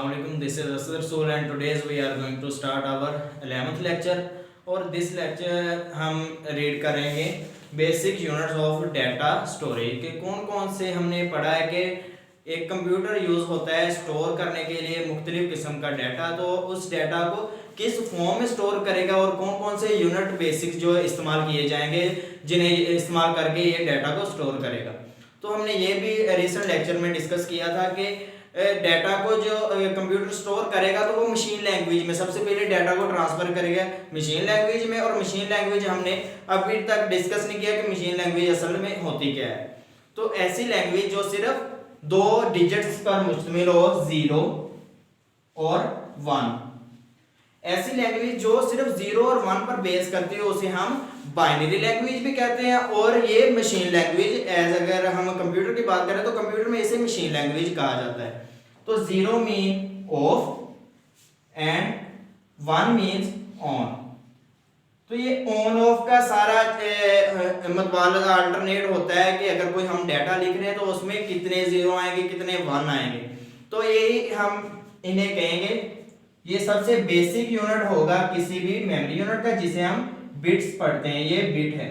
Assalamualaikum. This is Asghar Soul and today we are going to start our 11th lecture और this lecture हम read करेंगे basic units of data storage के कौन कौन से हमने पढ़ा है कि एक कंप्यूटर यूज़ होता है स्टोर करने के लिए मुख्तलिफ किस्म का डाटा। तो उस डाटा को किस फॉर्म में स्टोर करेगा और कौन कौन से यूनिट बेसिक जो इस्तेमाल किए जाएंगे जिन्हें इस्तेमाल करके ये डाटा को स्टोर करेगा। तो हमने ये भी रिसेंट लेक्चर में डिस्कस किया था कि डाटा को जो कंप्यूटर स्टोर करेगा तो वो मशीन लैंग्वेज में सबसे पहले डाटा को ट्रांसफर करेगा मशीन लैंग्वेज में। और मशीन लैंग्वेज हमने अभी तक डिस्कस नहीं किया कि मशीन लैंग्वेज असल में होती क्या है। तो ऐसी लैंग्वेज जो सिर्फ दो डिजिट्स पर मुश्तमिल हो, 0 और 1, ऐसी लैंग्वेज जो सिर्फ 0 और 1 पर बेस करती है उसे हम बाइनरी लैंग्वेज भी कहते हैं। और ये मशीन लैंग्वेज एज अगर हम कंप्यूटर की बात करें तो कंप्यूटर में इसे मशीन लैंग्वेज कहा जाता है। तो 0 mean of and 1 means on. तो ये ऑन ऑफ का सारा मतलब अल्टरनेट होता है कि अगर कोई हम डाटा लिख रहे हैं तो उसमें कितने 0 आएंगे कितने 1 आएंगे। तो यही हम इन्हें कहेंगे ये सबसे बेसिक यूनिट होगा किसी भी मेमोरी यूनिट का जिसे हम बिट्स पढ़ते हैं। ये बिट है,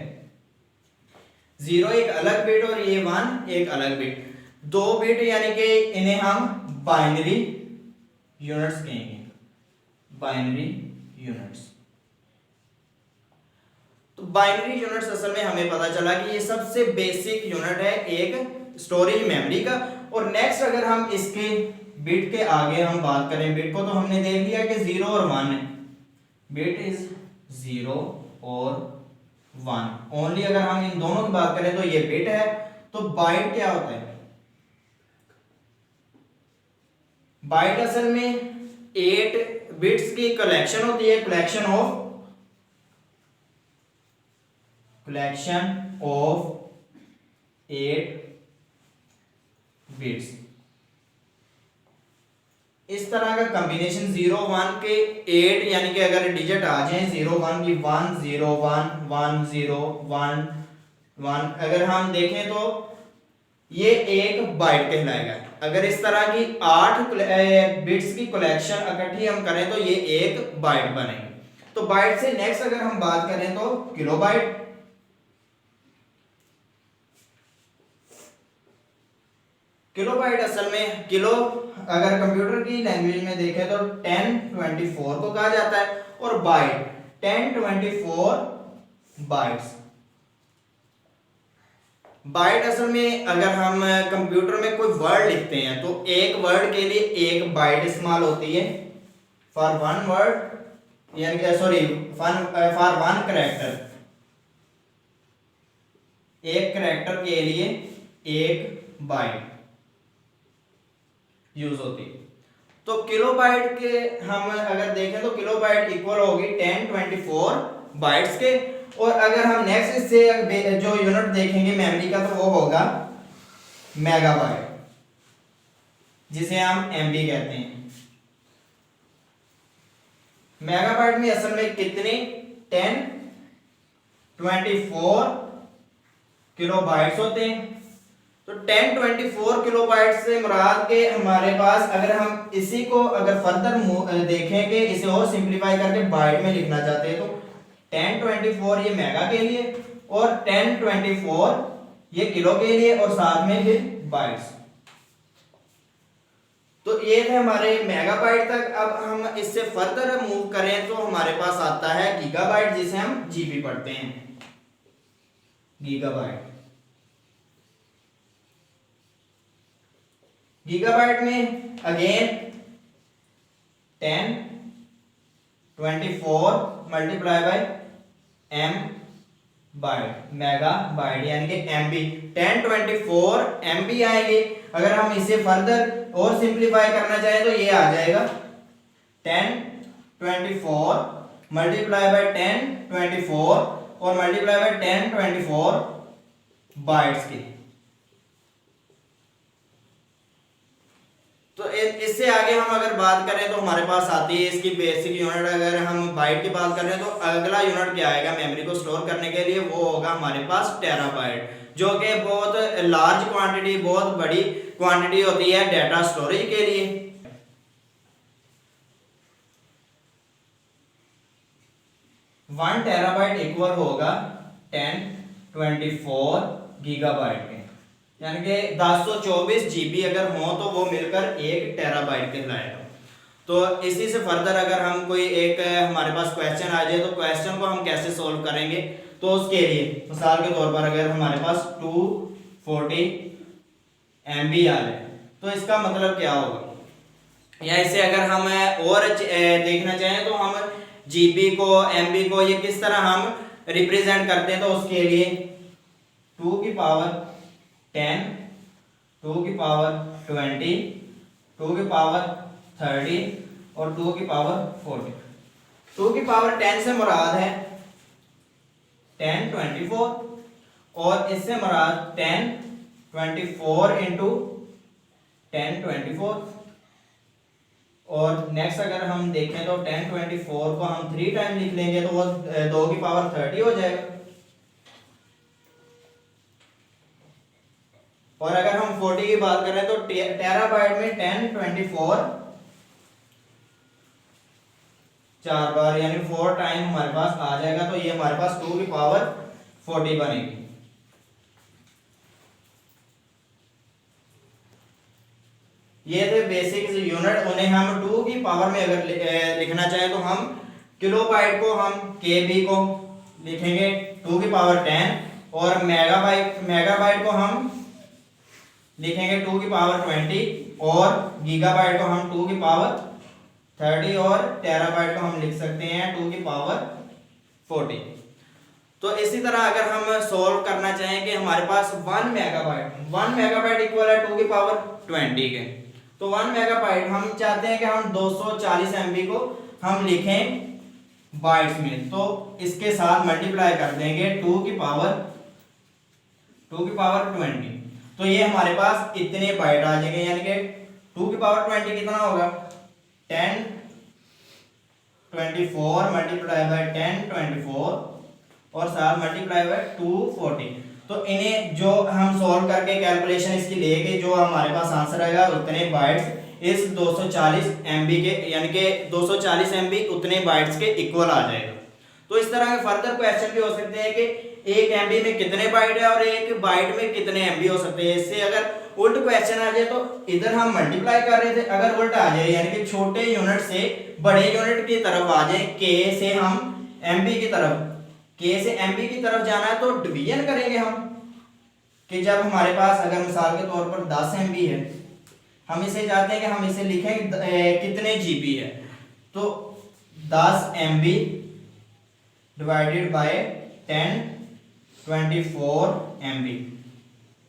0 एक अलग बिट और ये 1 एक अलग बिट, दो बिट यानी कि इन्हें हम बाइनरी यूनिट्स कहेंगे, बाइनरी यूनिट्स। तो बाइनरी यूनिट्स असल में हमें पता चला कि ये सबसे बेसिक यूनिट है एक स्टोरेज मेमोरी का। और नेक्स्ट अगर हम इसके बिट के आगे हम बात करें बिट को तो हमने देख लिया कि 0 और 1 है, बिट इज 0 और 1 ओनली। अगर हम इन दोनों की बात करें तो ये बिट है। तो बाइट क्या होता है? बाइट असल में 8 बिट्स की कलेक्शन होती है, कलेक्शन ऑफ 8 बिट्स। इस तरह का कॉम्बिनेशन 0 1 के 8 यानी कि अगर डिजिट आ जाए 0 1 की 1 0 1 1 0 1 1 अगर हम देखें तो ये एक बाइट कहलाएगा। अगर इस तरह की 8 बिट्स की कलेक्शन इकट्ठी हम करें तो ये एक बाइट बनेगी। तो बाइट से नेक्स्ट अगर हम बात करें तो किलोबाइट। किलोबाइट असल में किलो अगर कंप्यूटर की लैंग्वेज में देखें तो 1024 को कहा जाता है और बाइट 1024 बाइट्स। बाइट असल में अगर हम कंप्यूटर में कोई वर्ड लिखते हैं तो एक वर्ड के लिए एक बाइट इस्तेमाल होती है। फॉर वन वर्ड यानी कि सॉरी फॉर वन कैरेक्टर, एक कैरेक्टर के लिए एक बाइट यूज होती है। तो किलोबाइट के हम अगर देखें तो किलोबाइट इक्वल होगी 1024 बाइट्स के। और अगर हम नेक्स्ट इससे जो यूनिट देखेंगे मेमोरी का तो वो होगा मेगाबाइट जिसे हम एमबी कहते हैं। मेगाबाइट में असल में कितने 1024 किलोबाइट्स होते हैं। तो 1024 किलोबाइट से मुराद के हमारे पास अगर हम इसी को अगर फर्दर देखें कि इसे और सिंपलीफाई करके बाइट में लिखना चाहते हैं तो 1024 ये मेगा के लिए और 1024 ये किलो के लिए और साथ में फिर बाइट्स। तो ये थे हमारे मेगाबाइट तक। अब हम इससे फर्दर मूव करें तो हमारे पास आता है गीगाबाइट जिसे हम जीबी पढ़ते हैं, गीगाबाइट। गीगाबाइट में again 1024 multiply by M byte, megabyte यानी कि एमबी। 1024 एमबी आएंगे। अगर हम इसे फर्दर और सिंपलीफाई करना चाहें तो ये आ जाएगा 1024 मल्टीप्लाई बाय 1024 और मल्टीप्लाई बाय 1024 बाइट्स की। तो इससे आगे हम अगर बात करें तो हमारे पास आती है इसकी बेसिक यूनिट। अगर हम बाइट की बात कर रहे हैं तो अगला यूनिट क्या आएगा मेमोरी को स्टोर करने के लिए, वो होगा हमारे पास टेराबाइट, जो कि बहुत लार्ज क्वांटिटी, बहुत बड़ी क्वांटिटी होती है डाटा स्टोरेज के लिए। 1 टेराबाइट इक्वल होगा 1024 गीगाबाइट के, यानी कि 1024 जीबी अगर हो तो वो मिलकर 1 टेराबाइट कहलाएगा। तो इसी से फर्दर अगर हम कोई एक हमारे पास क्वेश्चन आ जाए तो क्वेश्चन को हम कैसे सोल्व करेंगे, तो उसके लिए मिसाल के तौर पर अगर हमारे पास 240 MB आ जाए तो इसका मतलब क्या होगा, या इसे अगर हम और देखना चाहें तो हम जीबी को एमबी को ये किस तरह हम रिप्रेजेंट करते हैं, तो उसके लिए 2 की पावर 10, 2 की पावर 20, 2 की पावर 30 और 2 की पावर 40। 2 की पावर 10 से मुराद है 1024 और इससे मुराद 1024 इंटू 1024। और नेक्स्ट अगर हम देखें तो 1024 को हम 3 टाइम लिख लेंगे तो वो 2 की पावर 30 हो जाएगा। और अगर हम 40 की बात करें तो टेराबाइट में 1024 4 बार यानी 4 टाइम हमारे पास आ जाएगा, तो ये हमारे पास 2 की पावर 40 बनेगी। ये थे बेसिक यूनिट, उन्हें हम 2 की पावर में अगर लिखना चाहें तो हम किलोबाइट को हम केबी को लिखेंगे 2 की पावर 10 और मेगाबाइट को हम लिखेंगे 2 की पावर 20 और गीगाबाइट को हम 2 की पावर 30 और टेराबाइट को हम लिख सकते हैं 2 की पावर 40। तो इसी तरह अगर हम सोल्व करना चाहें कि हमारे पास 1 मेगाबाइट इक्वल है 2 की पावर 20 के, तो 1 मेगाबाइट हम चाहते हैं कि हम 240 MB को हम लिखें बाइट्स में, तो इसके साथ मल्टीप्लाई कर देंगे 2 की पावर 20, तो ये हमारे पास इतने बाइट आ जाएंगे, यानी कि 2 की पावर 20 कितना होगा 1024 मल्टीप्लाई बाय 1024 और साथ मल्टीप्लाई बाय 240। तो इन्हें जो हम सॉल्व करके कैलकुलेशन इसकी लेके जो हमारे पास आंसर आएगा उतने बाइट्स इस 240 MB के, यानी कि 240 MB उतने बाइट्स के इक्वल आ जाएगा। तो इस तरह के फर्दर क्वेश्चन भी हो सकते हैं कि 1 MB में कितने बाइट है और 1 बाइट में कितने MB हो सकते हैं। इससे अगर उल्ट क्वेश्चन आ जाए तो इधर हम मल्टीप्लाई कर रहे थे, अगर उल्टा आ जाए यानी कि छोटे यूनिट से बड़े यूनिट की तरफ आ जाए, K से हम MB की तरफ, K से MB की तरफ जाना है तो डिवीजन करेंगे हम, कि जब हमारे पास अगर मिसाल के तौर पर 10 MB है, हम इसे चाहते हैं कि हम इसे लिखें कितने GB है, तो 10 MB डिवाइडेड बाय 1024 MB।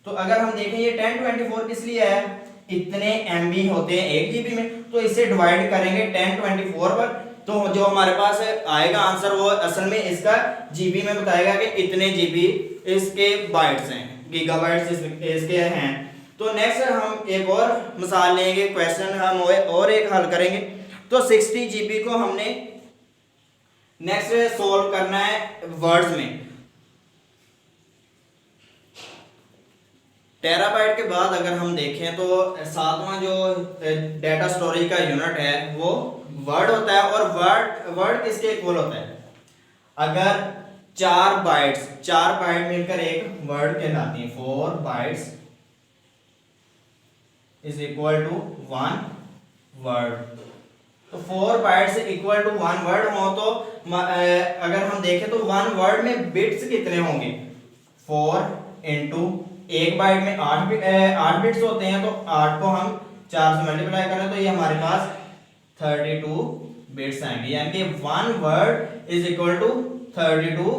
तो अगर हम देखें ये 1024 किस लिए है, इतने MB होते हैं 1 GB में, तो इसे डिवाइड करेंगे 1024 पर, तो जो हमारे पास आएगा आंसर वो असल में इसका GB में बताएगा कि इतने GB इसके बाइट्स हैं, गीगाबाइट्स इसके हैं। तो नेक्स्ट हम एक और मिसाल लेंगे, क्वेश्चन हम और एक हल करेंगे। तो 60 GB को हमने नेक्स्ट सोल्व करना है वर्ड्स में। टेराबाइट के बाद अगर हम देखें तो 7वां जो डेटा स्टोरेज का यूनिट है वो वर्ड होता है, और वर्ड किसके इक्वल होता है, अगर 4 बाइट मिलकर एक वर्ड कहलाती है। 4 bytes is equal to 1 word. तो 4 बाइट्स इक्वल टू 1 वर्ड हो तो अगर हम देखें तो 1 वर्ड में बिट्स कितने होंगे, 4 इंटू 1 बाइट में 8 बिट्स होते हैं, तो 8 को हम 4 से मल्टीप्लाई करें तो ये हमारे पास 32 बिट्स आएंगे, यानी कि 1 word is equal to 32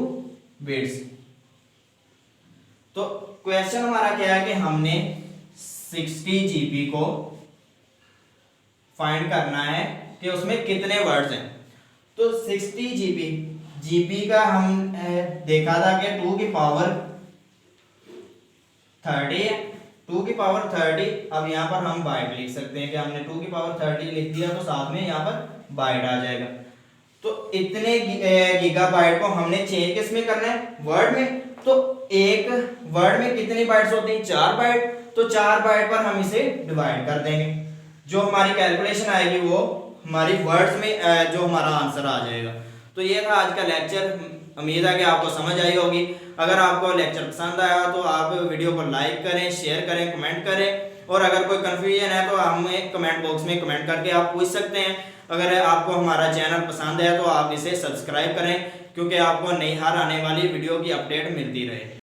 bits. तो क्वेश्चन हमारा क्या है कि हमने 60 GB को फाइंड करना है कि उसमें कितने वर्ड्स हैं। तो 60 GB का हम देखा था कि 2 की पावर 30 है, 2 की पावर 30। अब यहाँ पर हम बाइट लिख सकते हैं कि हमने 2 की पावर 30 लिख दिया तो साथ में यहाँ पर बाइट आ जाएगा। तो इतने गीगाबाइट को हमने चेंज किस में करना है, वर्ड में। तो एक वर्ड में कितनी बाइट्स होती हैं, 4 बाइट। तो 4 बाइट पर हम इसे डिवाइड कर देंगे, जो हमारी कैलकुलेशन आएगी वो हमारी वर्ड्स में जो हमारा आंसर आ जाएगा। तो ये था आज का लेक्चर। उम्मीद है कि आपको समझ आई होगी। अगर आपको लेक्चर पसंद आया तो आप वीडियो को लाइक करें, शेयर करें, कमेंट करें, और अगर कोई कन्फ्यूजन है तो हमें कमेंट बॉक्स में कमेंट करके आप पूछ सकते हैं। अगर आपको हमारा चैनल पसंद है तो आप इसे सब्सक्राइब करें, क्योंकि आपको नई हर आने वाली वीडियो की अपडेट मिलती रहे।